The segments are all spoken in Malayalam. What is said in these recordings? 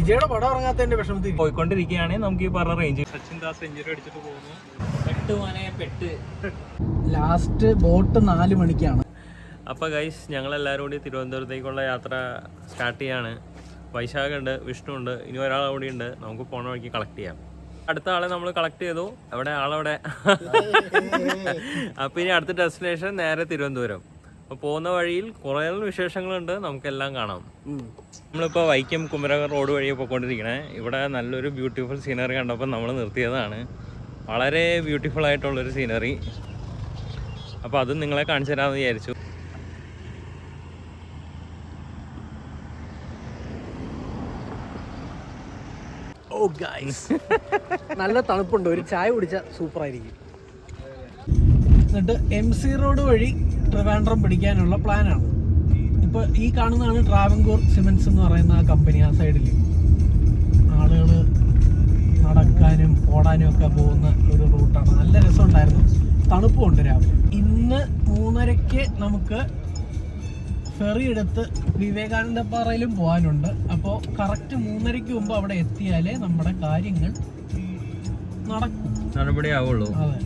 വിജയുടെ പടം ഇറങ്ങാത്തതിന്റെ വിഷമത്തിൽ പോയിക്കൊണ്ടിരിക്കുകയാണെങ്കിൽ നമുക്ക് ഈ പറഞ്ഞ റേഞ്ച് സച്ചിൻ ദാസ് സെഞ്ചുറി അടിച്ചിട്ട് പോകുന്നു. ലാസ്റ്റ് ബോട്ട് 4 മണിക്കാണ്. അപ്പോൾ ഗൈസ് ഞങ്ങളെല്ലാവരും കൂടി തിരുവനന്തപുരത്തേക്കുള്ള യാത്ര സ്റ്റാർട്ട് ചെയ്യാണ്. വൈശാഖ് ഉണ്ട്, വിഷ്ണു ഉണ്ട്, ഇനി ഒരാൾ കൂടി ഉണ്ട്. നമുക്ക് പോണ വഴിക്ക് കളക്ട് ചെയ്യാം. അടുത്ത ആളെ നമ്മൾ കളക്ട് ചെയ്തു. ആളവിടെ. അപ്പോൾ ഇനി അടുത്ത ഡെസ്റ്റിനേഷൻ നേരെ തിരുവനന്തപുരം. അപ്പോൾ പോകുന്ന വഴിയിൽ കുറേ വിശേഷങ്ങളുണ്ട്, നമുക്കെല്ലാം കാണാം. നമ്മളിപ്പോൾ വൈക്കം കുമരകം റോഡ് വഴി പോയിക്കൊണ്ടിരിക്കണേ. ഇവിടെ നല്ലൊരു ബ്യൂട്ടിഫുൾ സീനറി കണ്ടപ്പോൾ നമ്മൾ നിർത്തിയതാണ്. വളരെ ബ്യൂട്ടിഫുൾ ആയിട്ടുള്ളൊരു സീനറി. അപ്പോൾ അത് നിങ്ങളെ കാണിച്ചു തരാമെന്ന് വിചാരിച്ചു. ഓ ഗൈസ്, നല്ല തണുപ്പുണ്ട്. ഒരു ചായ കുടിച്ചാൽ സൂപ്പർ ആയിരിക്കും. എന്നിട്ട് MC റോഡ് വഴി ട്രിവാൻഡ്രം പിടിക്കാനുള്ള പ്ലാനാണ്. ഇപ്പോൾ ഈ കാണുന്നതാണ് ട്രാവൻകൂർ സിമെന്റ്സ് എന്ന് പറയുന്ന ആ കമ്പനി. ആ സൈഡിൽ ആളുകൾ നടക്കാനും ഓടാനും ഒക്കെ പോകുന്ന ഒരു റൂട്ടാണ്. നല്ല രസമുണ്ടായിരുന്നു, തണുപ്പുണ്ട് രാവിലെ. ഇന്ന് 3:30 നമുക്ക് ഫെറി എടുത്ത് വിവേകാനന്ദ പാറയിലും പോകാനുണ്ട്. അപ്പോൾ കറക്റ്റ് 3:30 മുമ്പ് അവിടെ എത്തിയാലേ നമ്മുടെ കാര്യങ്ങൾ നടപടിയാവുള്ളൂ. അതെ.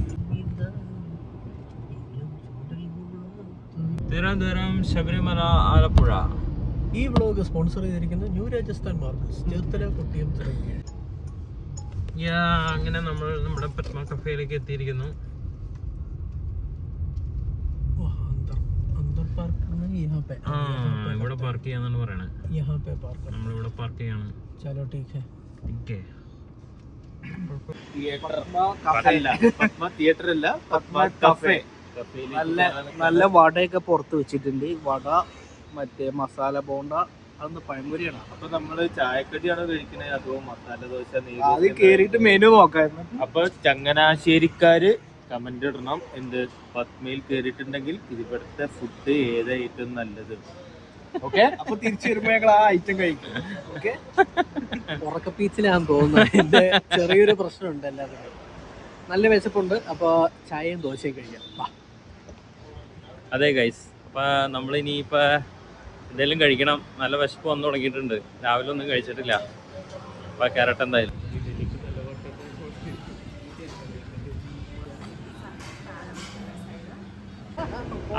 തിരുവനന്തപുരം, ശബരിമല, ആലപ്പുഴ. ഈ വ്ലോഗ് സ്പോൺസർ ചെയ്തിരിക്കുന്നത് ന്യൂ രാജസ്ഥാൻ മാർക്കറ്റ്സ്, ചേർത്തല, കൊട്ടിയം തുടങ്ങിയ. അങ്ങനെ നമ്മൾ നമ്മുടെ പത്മ കഫേയിലേക്ക് എത്തിയിരിക്കുന്നു. ഇവിടെ പാർക്ക് ചെയ്യാന്നാണ് പറയണത്. നമ്മളിവിടെ പാർക്ക് ചെയ്യാണ്. ചലോ ടീക്ക് ഹൈ. തിയേറ്റർ അല്ല, കഫേ. നല്ല വടയൊക്കെ പുറത്ത് വെച്ചിട്ടുണ്ട്. വട, മറ്റേ മസാല ബോണ്ട, അതൊന്ന് പഴംപൊരിയാണ്. അപ്പൊ നമ്മള് ചായക്കടിയാണോ കഴിക്കണേ അതോ മസാല ദോശ? അത് കേറിയിട്ട് മെനു നോക്കായിരുന്നു. അപ്പൊ ചങ്ങനാശ്ശേരിക്കാര് കമന്റ് ഇടണം. എന്ത് പത്മയിൽ കേറിയിട്ടുണ്ടെങ്കിൽ ഇവിടുത്തെ ഫുഡ് ഏതായിട്ടും നല്ലത്. ഓക്കെ, അപ്പൊ തിരിച്ചു വരുമ്പോ ഞങ്ങൾ ആ ഐറ്റം കഴിക്കും. ഓക്കെ, ഉറക്കപ്പീച്ചിലാന്ന് തോന്നുന്നു. എന്റെ ചെറിയൊരു പ്രശ്നമുണ്ട്. എല്ലാവരും നല്ല വിശപ്പുണ്ട്. അപ്പൊ ചായയും ദോശയും കഴിക്കാം. അതെ ഗൈസ്, അപ്പൊ നമ്മളിനിയിപ്പോ എന്തെങ്കിലും കഴിക്കണം. നല്ല വിശപ്പ് വന്നു തുടങ്ങിയിട്ടുണ്ട്. രാവിലെ ഒന്നും കഴിച്ചിട്ടില്ല. അപ്പൊ കയറട്ടെ എന്തായാലും.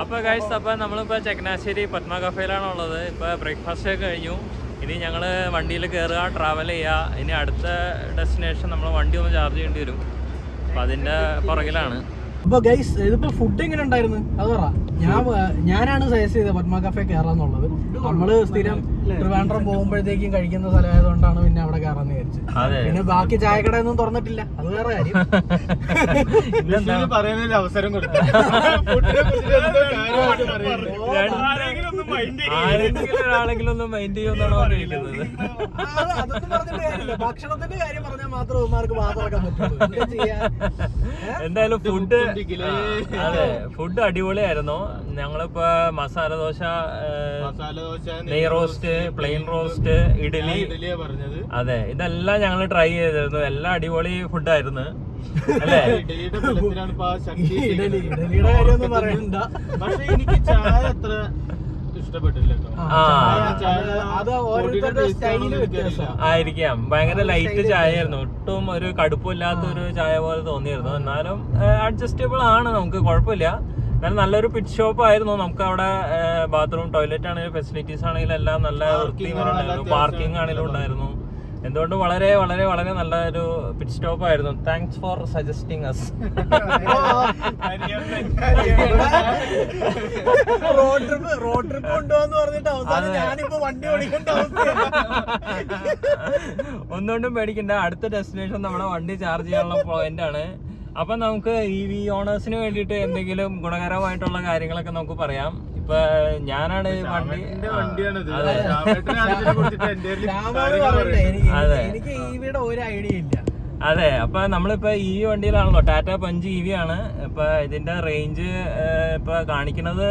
അപ്പൊ ഗൈസ്, അപ്പൊ നമ്മളിപ്പോ ചങ്ങനാശ്ശേരി പത്മ കഫേയിലാണ് ഉള്ളത്. ഇപ്പൊ ബ്രേക്ക്ഫാസ്റ്റ് ഒക്കെ കഴിഞ്ഞു. ഇനി ഞങ്ങള് വണ്ടിയിൽ കയറുക, ട്രാവൽ ചെയ്യുക. ഇനി അടുത്ത ഡെസ്റ്റിനേഷൻ നമ്മൾ വണ്ടി ഒന്ന് ചാർജ് ചെയ്യേണ്ടി വരും. അപ്പൊ അതിന്റെ പുറകിലാണ്. അപ്പൊ ഗൈസ്, ഇതിപ്പോ ഫുഡ് എങ്ങനെ ഉണ്ടായിരുന്നു അത് പറ. ഞാനാണ് സജസ്റ്റ് ചെയ്തത് പത്മ കഫേ കയറാന്നുള്ളത്. നമ്മള് സ്ഥിരം ട്രിവാൻഡ്രം പോകുമ്പോഴത്തേക്കും കഴിക്കുന്ന സ്ഥലമായതുകൊണ്ടാണ് പിന്നെ അവിടെ കയറാന്ന് വിചാരിച്ചത്. പിന്നെ ബാക്കി ചായക്കടയൊന്നും തുറന്നിട്ടില്ല, അത് വേറെ കാര്യം. പറയുന്നതിൽ അവസരം കൊടുത്തു. ആരെങ്കിലും ഒന്ന് മൈൻഡ് ചെയ്യുമെന്നാണോ ഇരിക്കുന്നത്? അതൊന്നും പറഞ്ഞിട്ട് കാര്യമില്ല. ഭക്ഷണത്തിന്റെ കാര്യം പറഞ്ഞാൽ മാത്രം ഉമ്മാർക്ക് മാത്രമാക്കാൻ പറ്റുള്ളൂ. എന്തായാലും ഫുഡ് അടിപൊളിയായിരുന്നു. ഞങ്ങളിപ്പോ മസാല ദോശ, നെയ് റോസ്റ്റ്, പ്ലെയിൻ റോസ്റ്റ്, ഇഡലി പറഞ്ഞത്. അതെ, ഇതെല്ലാം ഞങ്ങൾ ട്രൈ ചെയ്തിരുന്നു. എല്ലാം അടിപൊളി ഫുഡായിരുന്നു അല്ലേ? ഇഡലിയുടെ കാര്യമൊന്നും പറയണ്ട. പക്ഷെ എനിക്ക് ചായ അത്ര ഇഷ്ടപ്പെട്ടില്ല. ആയിരിക്കാം, ഭയങ്കര ലൈറ്റ് ചായ ആയിരുന്നു. ഒട്ടും ഒരു കടുപ്പില്ലാത്ത ഒരു ചായ പോലെ തോന്നിയിരുന്നു. എന്നാലും അഡ്ജസ്റ്റബിൾ ആണ്, നമുക്ക് കുഴപ്പമില്ല. എന്നാലും നല്ലൊരു പിറ്റ് ഷോപ്പ് ആയിരുന്നു. നമുക്ക് അവിടെ ബാത്റൂം, ടോയ്ലറ്റ് ആണെങ്കിലും ഫെസിലിറ്റീസ് ആണെങ്കിലും എല്ലാം നല്ല വൃത്തിയുണ്ടായിരുന്നു. പാർക്കിംഗ് ആണെങ്കിലും ഉണ്ടായിരുന്നു. എന്തുകൊണ്ട് വളരെ വളരെ വളരെ നല്ലൊരു പിറ്റ് സ്റ്റോപ്പ് ആയിരുന്നു. Thanks for suggesting us. Road trip കൊണ്ടുപോകാന്ന് പറഞ്ഞിട്ട് അവസാനം ഞാനിപ്പോ വണ്ടി ഓടിക്കേണ്ട അവസ്ഥയാണ്. ഒന്നുകൊണ്ടും പേടിക്കണ്ട, അടുത്ത ഡെസ്റ്റിനേഷൻ നമ്മുടെ വണ്ടി ചാർജ് ചെയ്യാനുള്ള പോയിന്റ് ആണ്. അപ്പൊ നമുക്ക് EV ഓണേഴ്സിന് വേണ്ടിയിട്ട് എന്തെങ്കിലും ഗുണകരമായിട്ടുള്ള കാര്യങ്ങളൊക്കെ നമുക്ക് പറയാം. ഇപ്പൊ ഞാനാണ് വണ്ടി, എനിക്ക് EVയുടെ ഒരു ഐഡിയ ഇല്ല. അതെ, അപ്പൊ നമ്മളിപ്പോ EV വണ്ടിയിലാണല്ലോ. ടാറ്റ പഞ്ച് EV ആണ്. ഇപ്പൊ ഇതിന്റെ റേഞ്ച് ഇപ്പൊ കാണിക്കുന്നത്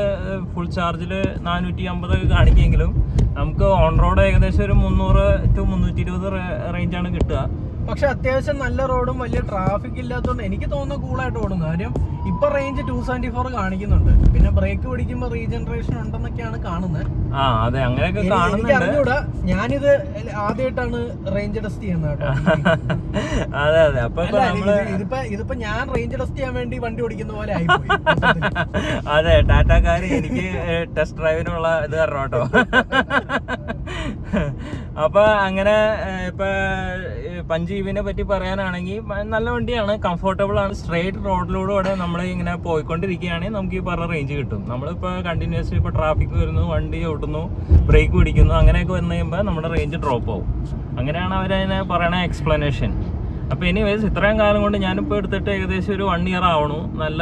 ഫുൾ ചാർജില് 450 കാണിക്കെങ്കിലും നമുക്ക് ഓൺ റോഡ് ഏകദേശം ഒരു 300 to 320 റേഞ്ചാണ് കിട്ടുക. പക്ഷെ അത്യാവശ്യം നല്ല റോഡും വലിയ ട്രാഫിക് ഇല്ലാത്തതുകൊണ്ട് എനിക്ക് തോന്നുന്നു കൂളായിട്ട് ഓടുന്നു. കാര്യം ഇപ്പൊ റേഞ്ച് 274 കാണിക്കുന്നുണ്ട്. പിന്നെ ബ്രേക്ക് പിടിക്കുമ്പോൾ റീജനറേഷൻ ഉണ്ടെന്നൊക്കെയാണ് കാണുന്നത്. അതെ, അങ്ങനെയൊക്കെ എനിക്ക് അറിഞ്ഞൂടാ, ഞാനിത് ആദ്യമായിട്ടാണ് റേഞ്ച് ടെസ്റ്റ് ചെയ്യുന്നത് കേട്ടോ. അതെ അതെ. അപ്പൊ ഇതിപ്പോ ഞാൻ റേഞ്ച് ടെസ്റ്റ് ചെയ്യാൻ വേണ്ടി വണ്ടി ഓടിക്കുന്ന പോലെ ആയിപ്പോയി. അതെ, ടാറ്റാക്കാര് എനിക്ക് ടെസ്റ്റ് ഡ്രൈവിനുള്ള ഇത് തരണം കേട്ടോ. അപ്പൊ അങ്ങനെ ഇപ്പൊ പഞ്ചീവിനെ പറ്റി പറയാനാണെങ്കിൽ നല്ല വണ്ടിയാണ്, കംഫർട്ടബിൾ ആണ്. സ്ട്രേറ്റ് റോഡിലൂടെ നമ്മൾ ഇങ്ങനെ പോയിക്കൊണ്ടിരിക്കുകയാണെങ്കിൽ നമുക്ക് ഈ പറഞ്ഞ റേഞ്ച് കിട്ടും. നമ്മളിപ്പോ കണ്ടിന്യൂസ്ലി ഇപ്പൊ ട്രാഫിക് വരുന്നു, വണ്ടി ഓടുന്നു, ബ്രേക്ക് പിടിക്കുന്നു, അങ്ങനെയൊക്കെ വന്നു കഴിയുമ്പോൾ നമ്മുടെ റേഞ്ച് ഡ്രോപ്പ് ആവും. അങ്ങനെയാണ് അവരതിനെ പറയണ എക്സ്പ്ലനേഷൻ. അപ്പോൾ എനിവേസ് ഇത്രയും കാലം കൊണ്ട് ഞാനിപ്പോൾ എടുത്തിട്ട് ഏകദേശം ഒരു 1 ഇയർ ആവണു. നല്ല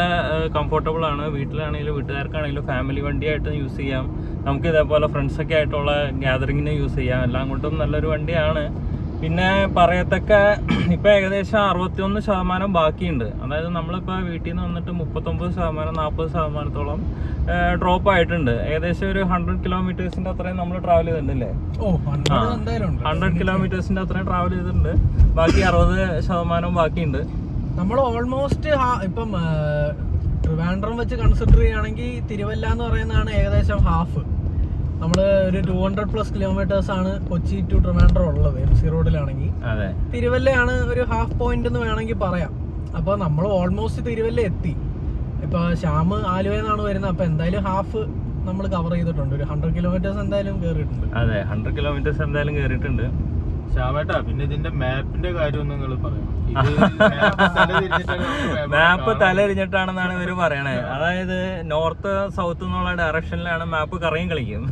കംഫർട്ടബിൾ ആണ്. വീട്ടിലാണെങ്കിലും വീട്ടുകാർക്കാണെങ്കിലും ഫാമിലി വണ്ടിയായിട്ട് യൂസ് ചെയ്യാം. നമുക്ക് ഇതേപോലെ ഫ്രണ്ട്സൊക്കെ ആയിട്ടുള്ള ഗ്യാതറിങ്ങിന് യൂസ് ചെയ്യാം. എല്ലാം കൊണ്ടും നല്ലൊരു വണ്ടിയാണ്. പിന്നെ പറയത്തക്ക ഇപ്പം ഏകദേശം 61% ബാക്കിയുണ്ട്. അതായത് നമ്മളിപ്പോൾ വീട്ടിൽ നിന്ന് വന്നിട്ട് 39%, 40%-ഓളം ഡ്രോപ്പ് ആയിട്ടുണ്ട്. ഏകദേശം ഒരു 100 കിലോമീറ്റേഴ്സിൻ്റെ അത്രയും നമ്മൾ ട്രാവൽ ചെയ്തിട്ടുണ്ടല്ലേ? 100 കിലോമീറ്റേഴ്സിൻ്റെ അത്രയും ട്രാവൽ ചെയ്തിട്ടുണ്ട്. ബാക്കി 60% ബാക്കിയുണ്ട്. നമ്മൾ ഓൾമോസ്റ്റ് ഇപ്പം ട്രിവാൻഡ്രം വെച്ച് കൺസിഡർ ചെയ്യുകയാണെങ്കിൽ തിരുവല്ല എന്ന് പറയുന്നതാണ് ഏകദേശം ഹാഫ്. നമ്മൾ ഒരു 200+ കിലോമീറ്റേഴ്സ് ആണ് കൊച്ചി ടു ട്രിവാൻഡ്രം ഉള്ളത് MC റോഡിലാണെങ്കിൽ. തിരുവല്ലയാണ് ഒരു ഹാഫ് പോയിന്റ് എന്ന് വേണമെങ്കിൽ പറയാം. അപ്പൊ നമ്മൾ ഓൾമോസ്റ്റ് തിരുവല്ല എത്തി. ഇപ്പൊ ശ്യാം ആലുവയെന്നാണ് വരുന്നത്. അപ്പൊ എന്തായാലും ഹാഫ് നമ്മൾ കവർ ചെയ്തിട്ടുണ്ട്. ഒരു 100 കിലോമീറ്റേഴ്സ് എന്തായാലും കയറിയിട്ടുണ്ട്. അതെ, 100 കിലോമീറ്റേഴ്സ് എന്തായാലും കയറിയിട്ടുണ്ട്. ശ്യാമേട്ടാ, പിന്നെ ഇതിന്റെ മാപ്പിന്റെ കാര്യം നിങ്ങൾ പറയാം. മാപ്പ് തലരിഞ്ഞിട്ടാണെന്നാണ് ഇവര് പറയണേ. അതായത് നോർത്ത് സൗത്ത് എന്നുള്ള ഡയറക്ഷനിലാണ് മാപ്പ് കറയും കളിക്കും.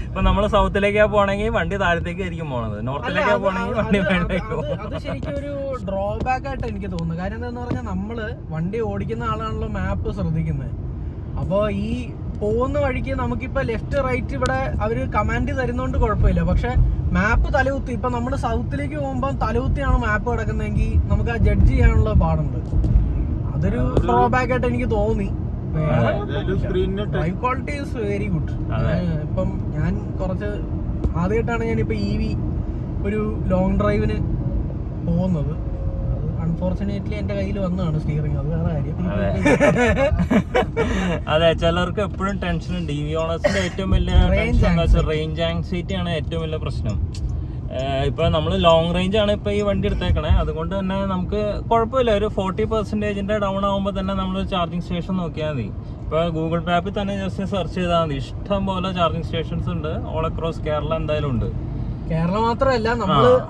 ഇപ്പൊ നമ്മള് സൗത്തിലേക്കാ പോണെങ്കിൽ വണ്ടി താഴത്തേക്ക് ആയിരിക്കും പോണത്, നോർത്തിലേക്കാ പോണെങ്കിൽ വണ്ടി മേളിലേക്ക് പോകും. അത് ശരിക്കും ഒരു ഡ്രോബാക്ക് ആയിട്ട് എനിക്ക് തോന്നുന്നു. കാര്യം എന്താന്ന് പറഞ്ഞാൽ നമ്മള് വണ്ടി ഓടിക്കുന്ന ആളാണല്ലോ മാപ്പ് ശ്രദ്ധിക്കുന്നത്. അപ്പൊ ഈ പോകുന്ന വഴിക്ക് നമുക്കിപ്പോ ലെഫ്റ്റ് റൈറ്റ് ഇവിടെ അവര് കമാൻഡ് തരുന്നോണ്ട് കുഴപ്പമില്ല. പക്ഷെ മാപ്പ് തലകുത്തി ഇപ്പൊ നമ്മള് സൗത്തിലേക്ക് പോകുമ്പോൾ തലകുത്തിയാണ് മാപ്പ് കിടക്കുന്നതെങ്കിൽ നമുക്ക് ആ ജഡ്ജ് ചെയ്യാനുള്ള പാടുണ്ട്. അതൊരു ഡ്രോബാക്ക് ആയിട്ട് എനിക്ക് തോന്നി. Drive quality is very good. ഇപ്പം ഞാൻ കുറച്ച് ആദ്യമായിട്ടാണ് ഞാനിപ്പോ EV ഒരു ലോങ് ഡ്രൈവിന് പോകുന്നത്. അൺഫോർച്ചുനേറ്റ്ലി എന്റെ കയ്യിൽ വന്നതാണ് സ്റ്റിയറിംഗ്. അത് വേറെ കാര്യം. അതെ, ചിലർക്ക് എപ്പോഴും ടെൻഷൻ ഉണ്ട്. EV ഓണേഴ്സിന്റെ ഏറ്റവും വലിയ റേഞ്ച് ആങ്സൈറ്റി ആണ് ഏറ്റവും വലിയ പ്രശ്നം. ഇപ്പൊ നമ്മൾ ലോങ് റേഞ്ച് ആണ് ഇപ്പൊ ഈ വണ്ടി എടുത്തേക്കണേ. അതുകൊണ്ട് തന്നെ നമുക്ക് കുഴപ്പമില്ല. ഒരു 40% ഡൗൺ ആകുമ്പോൾ തന്നെ നമ്മൾ ചാർജിങ് സ്റ്റേഷൻ നോക്കിയാൽ മതി. ഇപ്പൊ ഗൂഗിൾ മാപ്പിൽ തന്നെ ജസ്റ്റ് സെർച്ച് ചെയ്താൽ മതി. ഇഷ്ടം പോലെ ചാർജിങ് സ്റ്റേഷൻസ് ഉണ്ട് ഓൾ അക്രോസ് കേരള. എന്തായാലും ഉണ്ട്. കേരളം മാത്രമല്ല,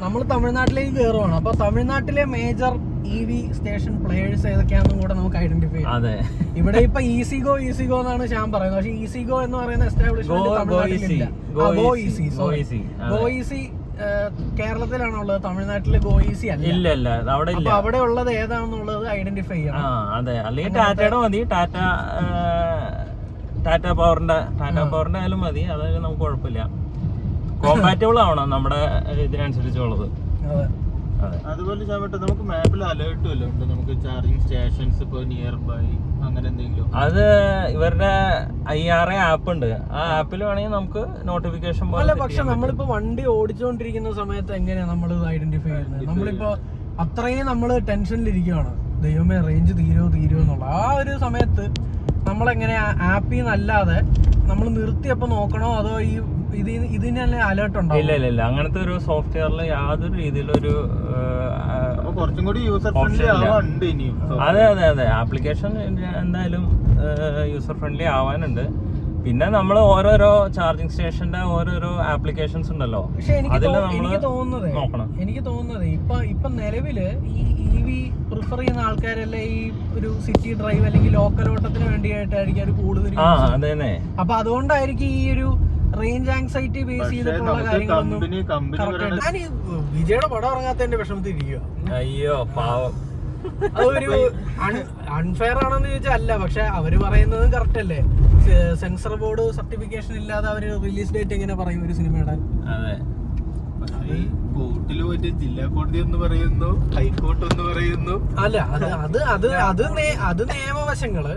നമ്മള് തമിഴ്നാട്ടിലേക്ക് കയറുവാണ്. അപ്പൊ തമിഴ്നാട്ടിലെ മേജർ EV സ്റ്റേഷൻ പ്ലേയേഴ്സ് ഏതൊക്കെയാണെന്നും കൂടെ നമുക്ക് ഐഡന്റിഫൈ ചെയ്യാം. ഇവിടെ ഇപ്പൊ ഈസിഗോ എന്നാണ് ഞാൻ പറയുന്നത്. പക്ഷെ ഈസിഗോ എന്ന് പറയുന്ന എസ്റ്റാബ്ലിഷ്മെന്റ് തമിഴ്നാട്ടിലില്ല. ഗോ ഈസി കേരളത്തിലാണുള്ളത്, തമിഴ്നാട്ടിലെ ഗോ ഈസി അല്ല. അപ്പൊ അവിടെ ഉള്ളത് ഏതാണെന്നുള്ളത് ഐഡന്റിഫൈ ചെയ്യണം. അതെ, അല്ലെങ്കിൽ ടാറ്റയുടെ മതി. ടാറ്റ പവറിന്റെ ആയാലും മതി. അതായത് നമുക്ക് കുഴപ്പമില്ല. കോമ്പാറ്റബിൾ ആവണം നമ്മുടെ ഇതിനനുസരിച്ചുള്ളത്. അതുപോലെ നമുക്ക് മാപ്പിൽ അലേർട്ട് വല്ലതും ഉണ്ട്? നമുക്ക് ചാർജിങ് സ്റ്റേഷൻസ് ഇപ്പൊ നിയർ ബൈ അങ്ങനെ എന്തെങ്കിലും? അത് ഇവരുടെ IRA ആപ്പ് ഉണ്ട്. ആ ആപ്പിൽ വേണമെങ്കിൽ നമുക്ക് നോട്ടിഫിക്കേഷൻ പോലെ. പക്ഷെ നമ്മളിപ്പോ വണ്ടി ഓടിച്ചുകൊണ്ടിരിക്കുന്ന സമയത്ത് എങ്ങനെയാ നമ്മൾ ഐഡന്റിഫൈ ചെയ്യുന്നത്? നമ്മളിപ്പോ അത്രയും നമ്മള് ടെൻഷനിലിരിക്കുകയാണ്, ദൈവമേ റേഞ്ച് തീരുമോ എന്നുള്ള. ആ ഒരു സമയത്ത് നമ്മളെങ്ങനെ ആപ്പിൽ നിന്നല്ലാതെ നമ്മൾ നിർത്തിയപ്പോ നോക്കണോ, അതോ ഇതിന് അലേർട്ട് ഉണ്ടോ? ഇല്ല, അങ്ങനത്തെ ഒരു സോഫ്റ്റ്വെയറിൽ യാതൊരു രീതിയിലൊരു കുറച്ചും കൂടി യൂസർ ഫ്രണ്ട്ലി ആവാനുണ്ട് ഇനിയും. അതെ, ആപ്ലിക്കേഷൻ എന്തായാലും യൂസർ ഫ്രണ്ട്ലി ആവാനുണ്ട്. പിന്നെ നമ്മൾ ഓരോരോ ചാർജിങ് സ്റ്റേഷന്റെ ഓരോരോ ആപ്ലിക്കേഷൻസ് ഉണ്ടല്ലോ. പക്ഷെ എനിക്ക് തോന്നുന്നത് ഇപ്പൊ നിലവില് ഈ EV പ്രിഫർ ചെയ്യുന്ന ആൾക്കാരല്ലേ ഈ ഒരു സിറ്റി ഡ്രൈവ് അല്ലെങ്കിൽ ലോക്കൽ ഓട്ടത്തിന് വേണ്ടിയിട്ടായിരിക്കും അവർ കൂടുതൽ. അപ്പൊ അതുകൊണ്ടായിരിക്കും ഈ ഒരു റേഞ്ച് ആങ്സൈറ്റി ബേസ് ചെയ്തിട്ടുള്ള കാര്യങ്ങളൊന്നും. ഞാൻ വിജയുടെ പടം ഇറങ്ങാത്തതിന്റെ വിഷമത്തിൽ ഇരിക്കുക. അയ്യോ പാവം. അതൊരു അൺഫെയർ ആണെന്ന് ചോദിച്ചാൽ അല്ല, പക്ഷെ അവര് പറയുന്നതും കറക്റ്റ് അല്ലേ. സെൻസർ ബോർഡ് സർട്ടിഫിക്കേഷൻ ഇല്ലാതെ അവര് റിലീസ് ഡേറ്റ് എങ്ങനെ പറയും ഒരു സിനിമയുടെ? കോർട്ടിൽ പോയിട്ട് ജില്ലാ കോടതി എന്ന് പറയുന്നു, ഹൈക്കോർട്ട് എന്ന് പറയുന്നു. അല്ല അത് നിയമവശങ്ങള്.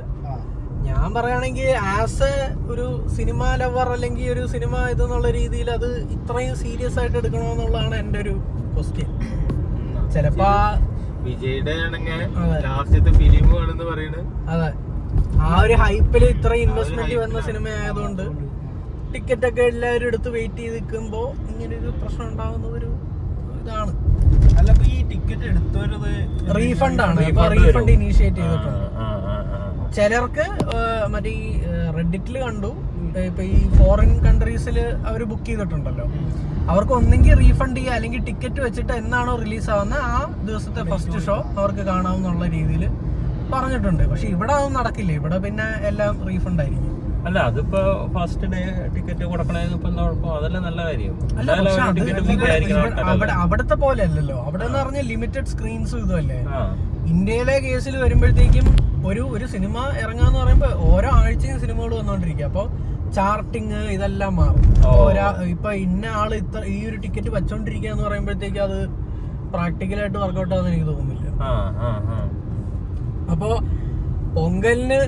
ഞാൻ പറയുകയാണെങ്കിൽ ആസ് എ ഒരു സിനിമ ലവർ അല്ലെങ്കിൽ ഒരു സിനിമ ഇതെന്നുള്ള രീതിയിൽ അത് ഇത്രയും സീരിയസ് ആയിട്ട് എടുക്കണമെന്നുള്ളതാണ് എൻ്റെ ഒരു ക്വസ്റ്റ്യൻ. ചിലപ്പോ വിജയുടെ ആണെങ്കിൽ ലാസ്റ്റത്തെ ഫിലിം ആണെന്ന് പറയുന്നത്. അതെ, ആ ഒരു ഹൈപ്പില് ഇത്ര ഇൻവെസ്റ്റ്മെന്റ് വന്ന സിനിമ ആയതുകൊണ്ട് ടിക്കറ്റ് ഒക്കെ എല്ലാവരും എടുത്ത് വെയിറ്റ് ചെയ്ത് നിൽക്കുമ്പോ ഇങ്ങനെ ഒരു പ്രശ്നം ഉണ്ടാകുന്നത് ഒരു ഇതാണ്. അല്ല, ഇപ്പൊ ഈ ടിക്കറ്റ് എടുത്തവരത് റീഫണ്ട് ആണ്. ഇപ്പൊ റീഫണ്ട് ഇനീഷ്യേറ്റ് ചെയ്തിട്ടുണ്ട്. ചിലർക്ക് മറ്റേ ഈ റെഡിറ്റിൽ കണ്ടു, ഇപ്പൊ ഈ ഫോറിൻ കൺട്രീസിൽ അവർ ബുക്ക് ചെയ്തിട്ടുണ്ടല്ലോ, അവർക്ക് ഒന്നെങ്കിൽ റീഫണ്ട് ചെയ്യുക അല്ലെങ്കിൽ ടിക്കറ്റ് വെച്ചിട്ട് എന്നാണോ റിലീസ് ആവുന്നത് ആ ദിവസത്തെ ഫസ്റ്റ് ഷോ അവർക്ക് കാണാവുന്നുള്ള രീതിയിൽ പറഞ്ഞിട്ടുണ്ട്. പക്ഷെ ഇവിടെ അതൊന്നും നടക്കില്ല. ഇവിടെ പിന്നെ എല്ലാം റീഫണ്ട് ആയിരിക്കും. അല്ല, അതിപ്പോ ഫസ്റ്റ് ഡേ ടിക്കറ്റ് കൊടുക്കണേന്ന് ഇപ്പൊ എന്താ കുഴപ്പം? അതെല്ലാം നല്ല കാര്യം. അവിടത്തെ പോലെ അല്ലല്ലോ. അവിടെ എന്ന് പറഞ്ഞാൽ ലിമിറ്റഡ് സ്ക്രീൻസും ഇതുമല്ലേ. ഇന്ത്യയിലെ കേസിൽ വരുമ്പോഴത്തേക്കും ഒരു സിനിമ ഇറങ്ങാന്ന് പറയുമ്പോ ഓരോ ആഴ്ചയും സിനിമകൾ വന്നോണ്ടിരിക്കുക. അപ്പൊ ചാർട്ടിങ് ഇതെല്ലാം മാറും. ഇപ്പൊ ഇന്ന ആള് ഈ ഒരു ടിക്കറ്റ് വെച്ചോണ്ടിരിക്കുക എന്ന് പറയുമ്പോഴത്തേക്ക് അത് പ്രാക്ടിക്കലായിട്ട് വർക്കൗട്ട് ആവുന്ന എനിക്ക് തോന്നുന്നില്ല. അപ്പൊ പൊങ്കലിന്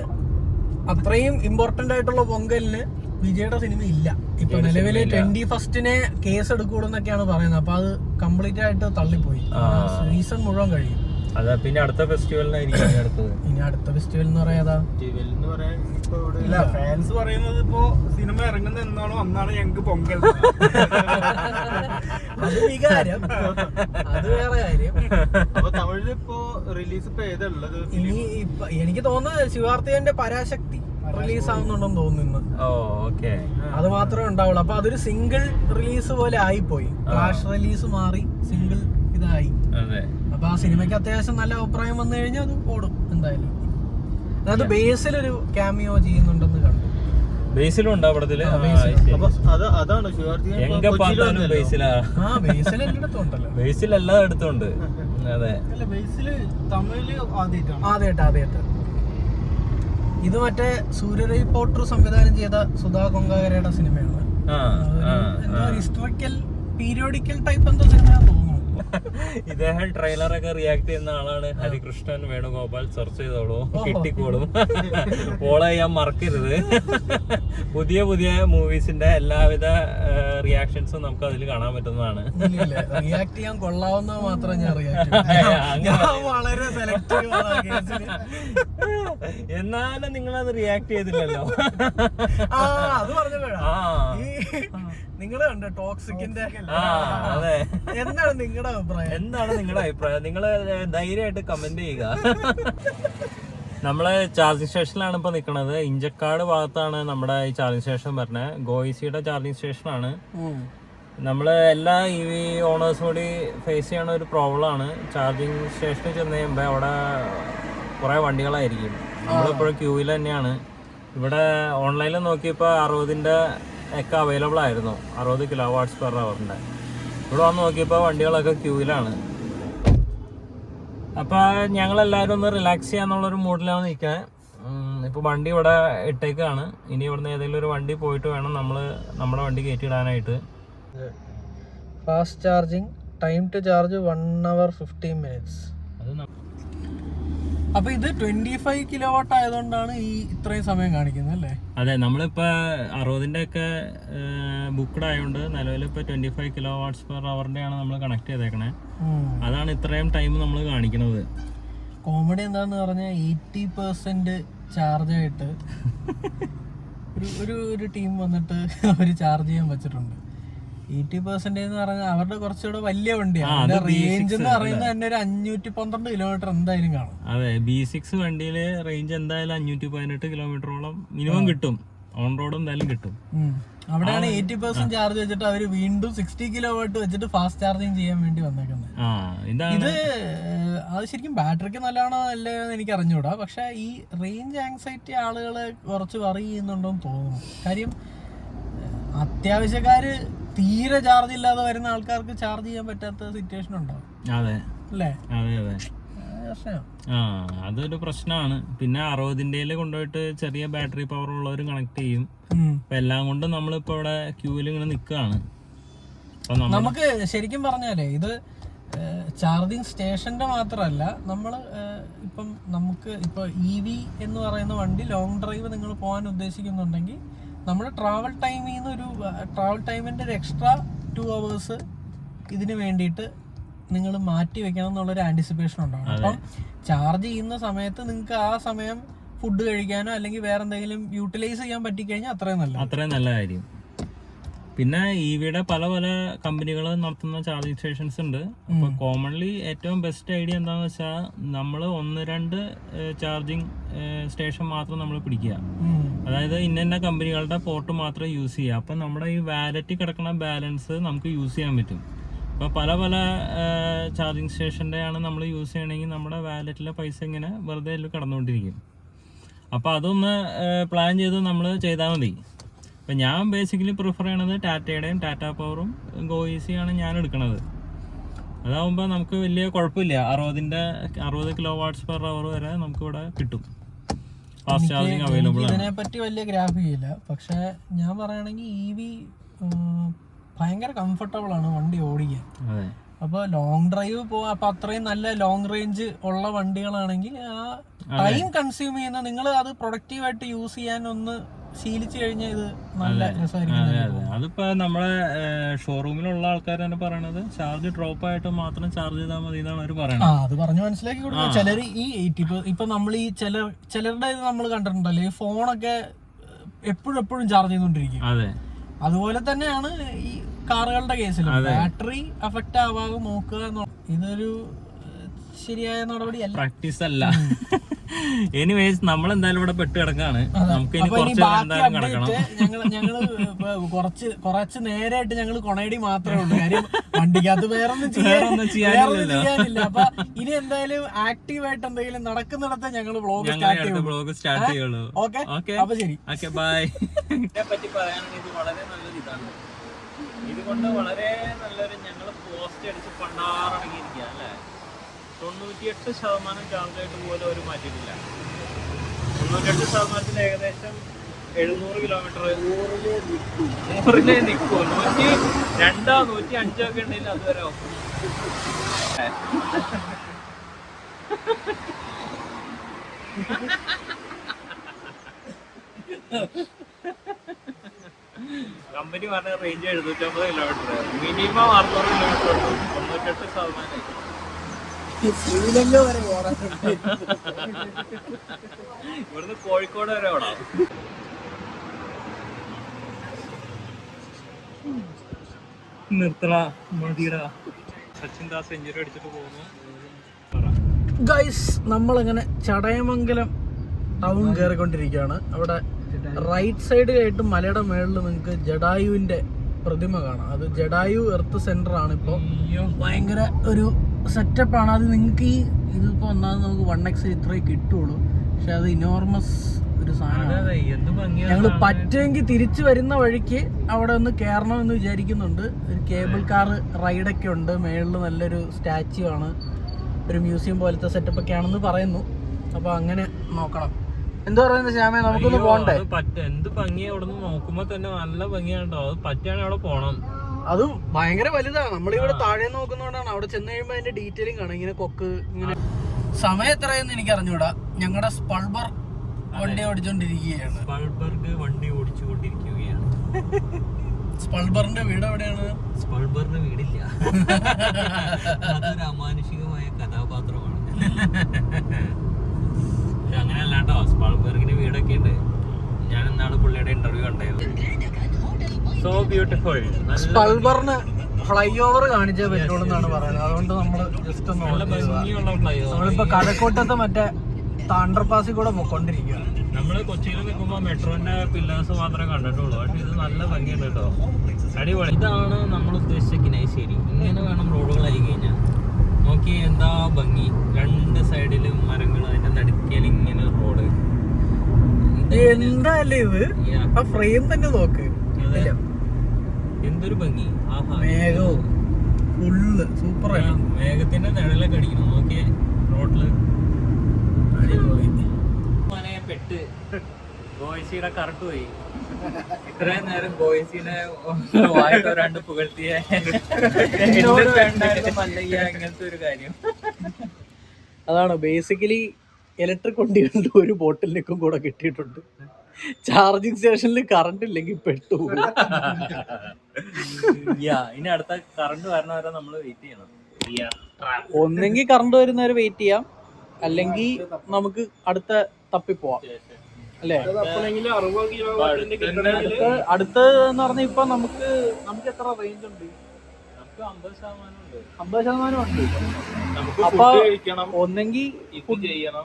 അത്രയും ഇമ്പോർട്ടന്റ് ആയിട്ടുള്ള പൊങ്കലിന് വിജയുടെ സിനിമ ഇല്ല. ഇപ്പൊ നിലവില് 21 കേസ് എടുക്കൂടെന്നൊക്കെയാണ് പറയുന്നത്. അപ്പൊ അത് കംപ്ലീറ്റ് ആയിട്ട് തള്ളിപ്പോയി. സീസൺ മുഴുവൻ കഴിയും. അതാ പിന്നെ അടുത്ത ഫെസ്റ്റിവലിനായിരിക്കും ഇനി അടുത്ത ഫെസ്റ്റിവൽ എന്ന് പറയാ ഫാൻസ് പറയുന്നത് ഇപ്പോ സിനിമ ഇറങ്ങുന്ന എന്നാണോ അന്നാണ് ഞങ്ങക്ക് പൊങ്കൽ. അത് വികാരം, അത് വേറെ കാര്യം. അപ്പൊ തമിഴില് ഇപ്പോ റിലീസ് ഇപ്പൊ ഏതാ ഉള്ളത്? ഇനി എനിക്ക് തോന്നുന്നത് ശിവാർത്തിയന്റെ പരാശക്തി റിലീസ് ആവുന്നുണ്ടെന്ന് തോന്നുന്നു. അത് മാത്രമേ ഉണ്ടാവുള്ളൂ. അപ്പൊ അതൊരു സിംഗിൾ റിലീസ് പോലെ ആയിപ്പോയി. ഫ്ലാഷ് റിലീസ് മാറി സിംഗിൾ ഇതായി. അപ്പൊ ആ സിനിമയ്ക്ക് അത്യാവശ്യം നല്ല അഭിപ്രായം വന്നു കഴിഞ്ഞാൽ അത് ഓടും എന്തായാലും. അത് ബേസിലൊരു ക്യാമിയോ ചെയ്യുന്നുണ്ടെന്ന് കണ്ടു. ബേസിലും ഉണ്ടോ പടത്തില്? അതാണ് ബേസിൽ എല്ലായിടത്തും ഉണ്ടല്ലോ. ബേസിൽ എല്ലായിടത്തും ഉണ്ട്. അതെ, തമിഴില് ആദ്യമായിട്ട് ഇത് മറ്റേ സൂര്യരൈ പോട്ടർ സംവിധാനം ചെയ്ത സുധാ കൊങ്കാകരയുടെ സിനിമയാണ്. ഹിസ്റ്റോറിക്കൽ പീരിയോഡിക്കൽ ടൈപ്പ് എന്തോ സിനിമയാണെന്ന് തോന്നുന്നു. ഇദ്ദേഹം ട്രെയിലറൊക്കെ റിയാക്ട് ചെയ്യുന്ന ആളാണ്. ഹരികൃഷ്ണൻ വേണുഗോപാൽ. സെർച്ച് ചെയ്തോളൂ, കിട്ടിക്കോളും. ഫോളോ ചെയ്യാൻ മറക്കരുത്. പുതിയ പുതിയ മൂവീസിന്റെ എല്ലാവിധ റിയാക്ഷൻസും നമുക്ക് അതിൽ കാണാൻ പറ്റുന്നതാണ്. റിയാക്ട് ചെയ്യാൻ കൊള്ളാവുന്ന മാത്രം ഞാൻ വളരെ സെലക്റ്റീവ്. എന്നാലും നിങ്ങളത് റിയാക്ട് ചെയ്തില്ലല്ലോ. അത് പറഞ്ഞപ്പോഴാ നിങ്ങള് കണ്ടോ ടോക്സിക്കിന്റെ? അതെ, എന്താണ് നിങ്ങളുടെ അഭിപ്രായം? നിങ്ങള് ധൈര്യമായിട്ട് കമന്റ് ചെയ്യുക. നമ്മള് ചാർജിങ് സ്റ്റേഷനിലാണ് ഇപ്പൊ നിക്കണത്. ഇഞ്ചക്കാട് ഭാഗത്താണ് നമ്മുടെ ഈ ചാർജിങ് സ്റ്റേഷൻ പറഞ്ഞത്. ഗോയിസിയുടെ ചാർജിങ് സ്റ്റേഷനാണ്. നമ്മള് എല്ലാ EV ഓണേഴ്സും കൂടി ഫേസ് ചെയ്യണ ഒരു പ്രോബ്ലം ആണ്. ചാർജിങ് സ്റ്റേഷനിൽ ചെന്ന് കഴിയുമ്പോ അവിടെ കുറെ വണ്ടികളായിരിക്കും. നമ്മളിപ്പോഴും ക്യൂവിൽ തന്നെയാണ്. ഇവിടെ ഓൺലൈനിൽ നോക്കിയപ്പോൾ 60 ഒക്കെ അവൈലബിൾ ആയിരുന്നു. 60 kW/h. ഇവിടെ വന്ന് നോക്കിയപ്പോൾ വണ്ടികളൊക്കെ ക്യൂവിലാണ്. അപ്പോൾ ഞങ്ങളെല്ലാവരും ഒന്ന് റിലാക്സ് ചെയ്യാന്നുള്ളൊരു മൂഡിലാണ് നിൽക്കുന്നത്. ഇപ്പോൾ വണ്ടി ഇവിടെ ഇട്ടേക്കാണ്. ഇനി ഇവിടുന്ന് ഏതെങ്കിലും ഒരു വണ്ടി പോയിട്ട് വേണം നമ്മൾ നമ്മുടെ വണ്ടി കയറ്റിയിടാനായിട്ട്. Fast charging, time to charge 1 hour 15 minutes. അപ്പൊ ഇത് 25 kW ആയതുകൊണ്ടാണ് ഈ ഇത്രയും സമയം കാണിക്കുന്നത് അല്ലേ? അതെ, നമ്മളിപ്പോ 60 ഒക്കെ ബുക്ക്ഡ് ആയതുകൊണ്ട് നിലവിൽ ഇപ്പൊ 25 kW/h ആണ് നമ്മൾ കണക്ട് ചെയ്തേക്കണേ. അതാണ് ഇത്രയും ടൈം നമ്മൾ കാണിക്കുന്നത്. കോമഡി എന്താന്ന് പറഞ്ഞാൽ 80% ചാർജ് ആയിട്ട് ഒരു ടീം വന്നിട്ട് അവര് ചാർജ് ചെയ്യാൻ വെച്ചിട്ടുണ്ട്. 80% എന്ന് പറഞ്ഞാൽ അവരുടെ കുറച്ചുകൂടെ വലിയ വണ്ടിയാണ്. റേഞ്ച് എന്ന് പറയുന്നത് തന്നെ ഒരു 512 കിലോമീറ്റർ എന്തായാലും കാണും. അതെ, B6 വണ്ടിയില് റേഞ്ച് എന്തായാലും 518 കിലോമീറ്ററോളം മിനിമം കിട്ടും. ഓൺ റോഡ് എന്തായാലും കിട്ടും. അവിടെയാണ് 80% ചാർജ് വെച്ചിട്ട് അവര് വീണ്ടും 60 കിലോവാട്ട് വെച്ചിട്ട് ഫാസ്റ്റ് ചാർജിങ് ചെയ്യാൻ വേണ്ടി വന്നേക്കുന്നത്. ഇത് അത് ശരിക്കും ബാറ്ററിക്ക് നല്ലതാണോ അല്ലയോ എനിക്ക് അറിഞ്ഞൂടാ. പക്ഷെ ഈ റേഞ്ച് ആങ്സൈറ്റി ആളുകളെ കുറച്ച് വറി ചെയ്യുന്നുണ്ടോന്ന് തോന്നുന്നു. കാര്യം അത്യാവശ്യക്കാര് തീരെ ചാർജ് ഇല്ലാതെ വരുന്ന ആൾക്കാർക്ക് ചാർജ് ചെയ്യാൻ പറ്റാത്ത സിറ്റുവേഷൻ ഉണ്ടാവും. അതെ അല്ലേ? അതെ അതെ, അതൊരു പ്രശ്നമാണ്. പിന്നെ 60 കൊണ്ടുപോയിട്ട് ചെറിയ ബാറ്ററി പവർ ഉള്ളവർ കണക്ട് ചെയ്യും. അപ്പൊ എല്ലാം കൊണ്ടും നമ്മളിപ്പോ ഇവിടെ ക്യൂവിൽ ഇങ്ങനെ നിൽക്കുകയാണ്. നമുക്ക് ശരിക്കും പറഞ്ഞാലേ ഇത് ചാർജിങ് സ്റ്റേഷന്റെ മാത്രമല്ല, നമ്മള് ഇപ്പം നമുക്ക് ഇപ്പൊ EV എന്ന് പറയുന്ന വണ്ടി ലോങ് ഡ്രൈവ് നിങ്ങൾ പോകാൻ ഉദ്ദേശിക്കുന്നുണ്ടെങ്കിൽ നമ്മുടെ ട്രാവൽ ടൈമിൽ നിന്ന് ട്രാവൽ ടൈമിന്റെ ഒരു എക്സ്ട്രാ 2 hours ഇതിന് വേണ്ടിയിട്ട് നിങ്ങൾ മാറ്റി വെക്കണം എന്നുള്ളൊരു ആന്റിസിപ്പേഷൻ ഉണ്ടാവും. അപ്പം ചാർജ് ചെയ്യുന്ന സമയത്ത് നിങ്ങൾക്ക് ആ സമയം ഫുഡ് കഴിക്കാനോ അല്ലെങ്കിൽ വേറെ എന്തെങ്കിലും യൂട്ടിലൈസ് ചെയ്യാൻ പറ്റിക്കഴിഞ്ഞാൽ അത്രയും നല്ല കാര്യം. പിന്നെ ഇവിയുടെ പല പല കമ്പനികൾ നടത്തുന്ന ചാർജിങ് സ്റ്റേഷൻസ് ഉണ്ട്. അപ്പോൾ കോമൺലി ഏറ്റവും ബെസ്റ്റ് ഐഡിയ എന്താണെന്ന് വെച്ചാൽ നമ്മൾ 1-2 ചാർജിങ് സ്റ്റേഷൻ മാത്രം നമ്മൾ പിടിക്കുക. അതായത് ഇന്ന കമ്പനികളുടെ പോർട്ട് മാത്രം യൂസ് ചെയ്യുക. അപ്പം നമ്മുടെ ഈ വാലറ്റിൽ കിടക്കുന്ന ബാലൻസ് നമുക്ക് യൂസ് ചെയ്യാൻ പറ്റും. അപ്പോൾ പല പല ചാർജിങ് സ്റ്റേഷൻ്റെ ആണ് നമ്മൾ യൂസ് ചെയ്യണമെങ്കിൽ നമ്മുടെ വാലറ്റിലെ പൈസ ഇങ്ങനെ വെറുതെ കിടന്നുകൊണ്ടിരിക്കും. അപ്പോൾ അതൊന്ന് പ്ലാൻ ചെയ്ത് നമ്മൾ ചെയ്താൽ മതി. അപ്പം ഞാൻ ബേസിക്കലി പ്രിഫർ ചെയ്യണത് ടാറ്റയുടെയും ടാറ്റാ പവറും ഗോയിസിയാണ് ഞാൻ എടുക്കുന്നത്. അതാവുമ്പോൾ നമുക്ക് വലിയ കുഴപ്പമില്ല. 60 kW/h വരെ നമുക്ക് ഇവിടെ കിട്ടും. ഫാസ്റ്റ് ചാർജിങ് അവൈലബിൾ ആണ്. ഇതിനെപ്പറ്റി വലിയ ഗ്രാഫ് ഇല്ല. പക്ഷെ ഞാൻ പറയുകയാണെങ്കിൽ EV ഭയങ്കര കംഫർട്ടബിൾ ആണ് വണ്ടി ഓടിക്കാൻ. അപ്പോൾ ലോങ് ഡ്രൈവ് പോവാം. അപ്പം അത്രയും നല്ല ലോങ് റേഞ്ച് ഉള്ള വണ്ടികളാണെങ്കിൽ ആ ടൈം കൺസ്യൂം ചെയ്യുന്ന നിങ്ങൾ അത് പ്രൊഡക്റ്റീവായിട്ട് യൂസ് ചെയ്യാൻ ഒന്ന് ശീലിച്ചു കഴിഞ്ഞാൽ ഇത് നല്ല രസമായിരിക്കും. അതിപ്പോ നമ്മളെ ഷോറൂമിലുള്ള ആൾക്കാർ തന്നെ പറയണത് ചാർജ് ഡ്രോപ്പ് ആയിട്ട് മാത്രം ചാർജ് ചെയ്താൽ മതി എന്നാണ് അവർ പറയുന്നത്. അത് പറഞ്ഞ് മനസ്സിലാക്കി കൊടുക്കുക. ചിലർ ഈ ഇപ്പൊ നമ്മൾ ഈ ചിലരുടെ ഇത് നമ്മൾ കണ്ടിട്ടുണ്ടല്ലോ, ഈ ഫോണൊക്കെ എപ്പോഴും ചാർജ് ചെയ്തുകൊണ്ടിരിക്കും. അതുപോലെ തന്നെയാണ് ഈ കാറുകളുടെ കേസിൽ ബാറ്ററി അഫക്റ്റ് ആവാതെ നോക്കുക. ഇതൊരു ശരിയായ നടപടിയല്ല, പ്രാക്ടീസ് അല്ല. എനിവേസ് നമ്മൾ എന്തായാലും ഇവിടെ പെട്ട് കിടക്കാണ്. നമുക്ക് ഞങ്ങള് കുറച്ച് നേരായിട്ട് ഞങ്ങൾ കൊണയടി മാത്രമേ ഉള്ളൂ. കാര്യം വണ്ടിക്കകത്ത് വേറൊന്നും ചെയ്യാനില്ല. അപ്പൊ ഇനി എന്തായാലും ആക്റ്റീവായിട്ട് എന്തെങ്കിലും നടക്കുന്നിടത്ത് ഞങ്ങൾ വ്ളോഗ് സ്റ്റാർട്ട് ചെയ്യുള്ളൂ. ഓക്കെ, അപ്പൊ ശരി, ബൈ. ഇതിനെപ്പറ്റി പറയുകയാണെങ്കിൽ ഇത് വളരെ നല്ലൊരു ഇതാണ്. ഇതുകൊണ്ട് വളരെ നല്ലൊരു ഞങ്ങൾ പോസ്റ്റ് അടിച്ച് പണ്ടാറടങ്ങിയിരിക്കുക അല്ലേ. 98% ചാർജായിട്ട് പോലും അവർ മാറ്റിയിട്ടില്ല. 98% ഏകദേശം 700 കിലോമീറ്റർ 100-ലെ നിൽക്കും. 102, 105 ഒക്കെ ഉണ്ടെങ്കിൽ അതുവരെ കമ്പനി പറഞ്ഞ റേഞ്ച് 750 കിലോമീറ്റർ, മിനിമം 600 കിലോമീറ്റർ ഉണ്ട്. 98% ഇവിടുന്ന് കോഴിക്കോട് വരെ ഓടാം. നിർത്തണ മതിയുടെ സച്ചിൻ ദാസ് സെഞ്ചുറി അടിച്ചിട്ട് പോകുന്നു. ഗൈസ്, നമ്മളങ്ങനെ ചടയമംഗലം ടൗൺ കയറിക്കൊണ്ടിരിക്കുകയാണ്. അവിടെ റൈറ്റ് സൈഡിലായിട്ട് മലയുടെ മേളിൽ നിങ്ങൾക്ക് ജഡായുവിന്റെ പ്രതിമ കാണാം. അത് ജഡായു എർത്ത് സെന്റർ ആണ്. ഇപ്പോൾ ഭയങ്കര ഒരു സെറ്റപ്പാണ്. അത് നിങ്ങൾക്ക് ഇതിപ്പോൾ ഒന്നാമത് നമുക്ക് 1x ഇത്രേ കിട്ടുള്ളൂ. പക്ഷെ അത് ഇനോർമസ് ഒരു സാധനമാണ്. ഞങ്ങൾ പറ്റുമെങ്കിൽ തിരിച്ചു വരുന്ന വഴിക്ക് അവിടെ ഒന്ന് കയറണമെന്ന് വിചാരിക്കുന്നുണ്ട്. ഒരു കേബിൾ കാർ റൈഡൊക്കെ ഉണ്ട്. മേളിൽ നല്ലൊരു സ്റ്റാച്യു ആണ്. ഒരു മ്യൂസിയം പോലത്തെ സെറ്റപ്പ് ഒക്കെ ആണെന്ന് പറയുന്നു. അപ്പോൾ അങ്ങനെ നോക്കണം. എന്താ പറയുന്നത് ശ്യാമേ, നമുക്കൊന്ന് പോകണ്ടേ? എന്ത് ഭംഗിയാ അവിടെ നിന്ന് നോക്കുമ്പോ തന്നെ നല്ല ഭംഗിയാണോ. അത് പറ്റുകയാണെങ്കിൽ അവിടെ പോണം. അതും ഭയങ്കര വലുതാണ്. നമ്മളിവിടെ താഴെ നോക്കുന്നതുകൊണ്ടാണ്. അവിടെ ചെന്ന് കഴിയുമ്പോൾ അതിന്റെ ഡീറ്റെയിലിംഗ് ആണ്. ഇങ്ങനെ കൊക്ക് ഇങ്ങനെ. സമയം എത്രയെന്ന് എനിക്ക് അറിഞ്ഞൂടാ. ഞങ്ങളുടെ സ്പൾബർ വണ്ടി ഓടിച്ചോണ്ടിരിക്കുകയാണ്. സ്പൾബർഗ് വണ്ടി ഓടിച്ചുകൊണ്ടിരിക്കുകയാണ്. സ്പൾബറിന്റെ വീട് എവിടെയാണ്? സ്പൾബറിന്റെ വീടില്ല. അതൊരു അമാനുഷികമായ കഥാപാത്രമാണ്. പക്ഷെ അങ്ങനെയല്ല കേട്ടോ. സ്പൾബർഗിന്റെ വീടൊക്കെ ഉണ്ട്. ഞാൻ എന്നാണ് പുള്ളിയുടെ ഇന്റർവ്യൂ കണ്ടായിരുന്നു. So beautiful. സ്പൾബറിന് ഫ്ലൈ ഓവർ കാണിച്ചേ പറ്റുള്ളൂ എന്നാണ് പറയുന്നത്. അതുകൊണ്ട് നമ്മള് ജസ്റ്റ് ഒന്ന് നമ്മളിപ്പോ കഴക്കൂട്ടത്ത് മറ്റേ അണ്ടർപാസിൽ കൂടെ പോയിക്കൊണ്ടിരിക്കുക. നമ്മള് കൊച്ചിയിൽ നിൽക്കുമ്പോ മെട്രോന്റെ പില്ലേഴ്സ് മാത്രമേ കണ്ടിട്ടുള്ളൂ. പക്ഷെ ഇത് നല്ല ഭംഗിയുണ്ട് കേട്ടോ, അടിപൊളി. ഇതാണ് നമ്മൾ ഉദ്ദേശിച്ച കിനാശ്ശേരി. ഇങ്ങനെ വേണം റോഡുകളായി കഴിഞ്ഞാൽ. നോക്കി എന്താ ഭംഗി. രണ്ട് സൈഡിലും മരങ്ങൾ, അതിന്റെ നടുക്കൽ ഇങ്ങനെ റോഡ്. എന്താല്ലേ ഇത്? ആ ഫ്രെയിം തന്നെ നോക്ക്, എന്തൊരു ഭംഗി. മേഘവും ഫുള്ള് സൂപ്പർ. മേഘത്തിന്റെ നിഴലൊക്കെ അടിക്കണം. നോക്കിയേ റോഡില്. അടിപൊളി. പെട്ട് ഗോയ്സിയുടെ കറക്റ്റ് പോയി. ഇത്രയും നേരം ഗോയ്സിനെ വായിട്ടോരാണ്ട് പുകഴ്ത്തിയ ഇങ്ങനത്തെ ഒരു കാര്യം. അതാണ് ബേസിക്കലി ഇലക്ട്രിക് വണ്ടികളുടെ ഒരു ബോട്ടിലിനൊക്കെ കൂടെ കിട്ടിയിട്ടുണ്ട്. ചാർജിങ് സ്റ്റേഷനിൽ കറണ്ട് ഇല്ലെങ്കിൽ പെട്ടു. ഇനി അടുത്ത കറണ്ട് വരണ വരെ നമ്മൾ വെയിറ്റ് ചെയ്യണം. ഒന്നെങ്കിൽ കറണ്ട് വരുന്നവരെ വെയിറ്റ് ചെയ്യാം, അല്ലെങ്കിൽ നമുക്ക് അടുത്ത തപ്പി പോവാം അല്ലേ. അടുത്ത് എന്ന് പറഞ്ഞാൽ ഇപ്പൊ നമുക്ക് എത്ര റേഞ്ച് ഉണ്ട്? 50% ഉണ്ട്. അപ്പൊ ഒന്നെങ്കിൽ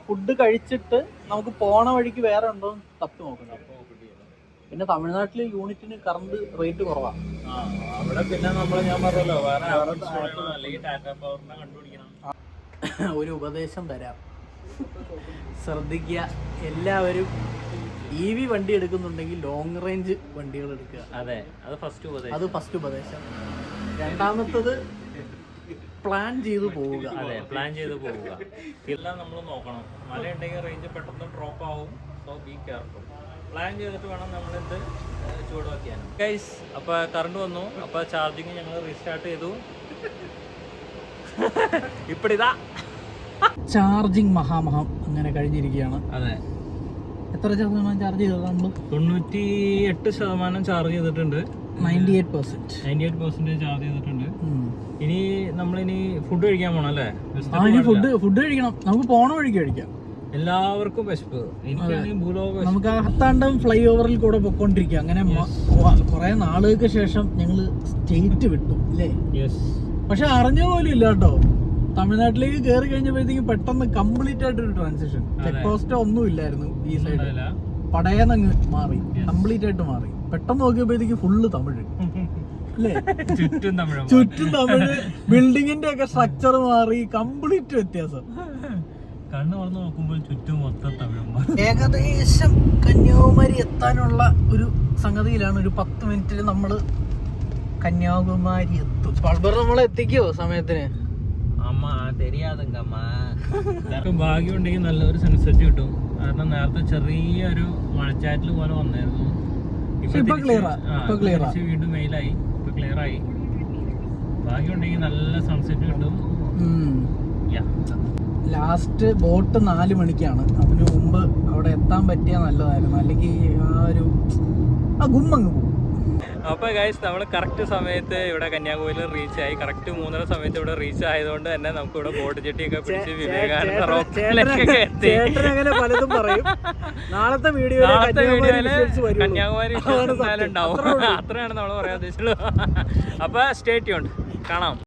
ഫുഡ് കഴിച്ചിട്ട് നമുക്ക് പോണ വഴിക്ക് വേറെ ഉണ്ടോ തപ്പി നോക്കണം. പിന്നെ തമിഴ്നാട്ടില് യൂണിറ്റിന് കറണ്ട് റേറ്റ് കുറവാണ്. അവിടെ പിന്നെ ഞാൻ പറഞ്ഞല്ലോ വേറെ അല്ലെങ്കിൽ ടാറ്റാ പവറിനെ കണ്ടുപിടിക്കണം. ഒരു ഉപദേശം തരാം, ശ്രദ്ധിക്കുക എല്ലാവരും. EV വണ്ടി എടുക്കുന്നുണ്ടെങ്കിൽ ലോങ് റേഞ്ച് വണ്ടികൾ എടുക്കുക. അതെ, അത് ഫസ്റ്റ് ഉപദേശം. രണ്ടാമത്തത് പ്ലാൻ ചെയ്ത് പോവുക. അതെ, പ്ലാൻ ചെയ്ത് പോവുക. എല്ലാം നമ്മൾ നോക്കണം. മല ഉണ്ടെങ്കിൽ റേഞ്ച് പെട്ടെന്ന് ഡ്രോപ്പ് ആവും. So be careful. പ്ലാൻ ചെയ്തിട്ട് വേണം നമ്മളിത് ചൂട് വയ്ക്കാൻ. ഗൈസ്, അപ്പോൾ കറണ്ട് വന്നു. അപ്പോൾ ചാർജിങ് ഞങ്ങൾ റീസ്റ്റാർട്ട് ചെയ്തു. ഇപ്പടിതാ ചാർജിങ് മഹാമഹം അങ്ങനെ കഴിഞ്ഞിരിക്കുകയാണ്. അതെ, എത്ര ശതമാനം ചാർജ് ചെയ്തത് നമ്മൾ? 98% ചാർജ് ചെയ്തിട്ടുണ്ട്. 98% ചാർജ് ചെയ്തിട്ടുണ്ട്. ഇനി നമ്മളിനി ഫുഡ് കഴിക്കാൻ പോണം അല്ലേ? ഫുഡ് കഴിക്കണം. നമുക്ക് പോണ വഴിക്ക് കഴിക്കാം. എല്ലാവർക്കും വിശപ്പ്. നമുക്ക് ആ ഹത്താണ്ടം ഫ്ലൈ ഓവറിൽ കൂടെ പൊക്കോണ്ടിരിക്കുക. അങ്ങനെ കുറെ നാളുകൾക്ക് ശേഷം ഞങ്ങള് സ്റ്റേറ്റ് വിട്ടു അല്ലേ? പക്ഷെ അറിഞ്ഞ പോലും ഇല്ല കേട്ടോ. തമിഴ്നാട്ടിലേക്ക് കയറി കഴിഞ്ഞപ്പോഴത്തേക്കും പെട്ടെന്ന് കംപ്ലീറ്റ് ആയിട്ടൊരു ട്രാൻസിഷൻ. ചെക്ക് പോസ്റ്റോ ഒന്നും ഇല്ലായിരുന്നു ഈ സൈഡിൽ. പടയെന്നങ്ങ് മാറി, കംപ്ലീറ്റ് ആയിട്ട് മാറി. പെട്ടെന്ന് നോക്കിയപ്പോഴത്തേക്ക് ഫുള്ള് തമിഴ് അല്ലേ? ചുറ്റും തമിഴ്. ബിൽഡിങ്ങിന്റെ ഒക്കെ സ്ട്രക്ചർ മാറി, കംപ്ലീറ്റ് വ്യത്യാസം. കണ്ണു തുറന്ന് നോക്കുമ്പോൾ ചുറ്റും മൊത്തം തമിഴന്മാർ. ഏകദേശം കന്യാകുമാരി എത്താനുള്ള ഒരു സംഗതിയിലാണ്. ഒരു 10 മിനിറ്റിൽ നമ്മള് കന്യാകുമാരി എത്തും. പൾബർ നമ്മളെ എത്തിക്കോ സമയത്തിന്? ഭാഗ്യം ഉണ്ടെങ്കിൽ നല്ലൊരു സൺസെറ്റ് കിട്ടും. കാരണം നേരത്തെ ചെറിയൊരു മഴച്ചാറ്റിൽ പോലെ വന്നായിരുന്നു. വീണ്ടും മെയിലായി, ഇപ്പൊ ക്ലിയർ ആയി. ഭാഗ്യം ഉണ്ടെങ്കിൽ നല്ല സൺസെറ്റ് കിട്ടും. ലാസ്റ്റ് ബോട്ട് 4 മണിക്കാണ്. അതിനു മുമ്പ് അവിടെ എത്താൻ പറ്റിയ നല്ലതായിരുന്നു, അല്ലെങ്കിൽ ആ ഗുമ്മങ്ങ് പോകും. അപ്പോൾ ഗൈസ്, നമ്മൾ കറക്റ്റ് സമയത്ത് ഇവിടെ കന്യാകുമാരിയിൽ റീച്ച് ആയി. കറക്റ്റ് 3:30 സമയത്ത് ഇവിടെ റീച്ച് ആയതുകൊണ്ട് തന്നെ നമുക്ക് ഇവിടെ ബോട്ട് ചെട്ടിയൊക്കെ പിടിച്ച് വിവേകാനന്ദ അങ്ങനെ പലതും പറയും. നാളത്തെ വീഡിയോയില് കന്യാകുമാരി ഉണ്ടാവും. അത്രയാണ് നമ്മൾ പറയാൻ ഉദ്ദേശിച്ചുള്ളൂ. അപ്പോൾ സ്റ്റേ ട്യൂൺഡ്, കാണാം.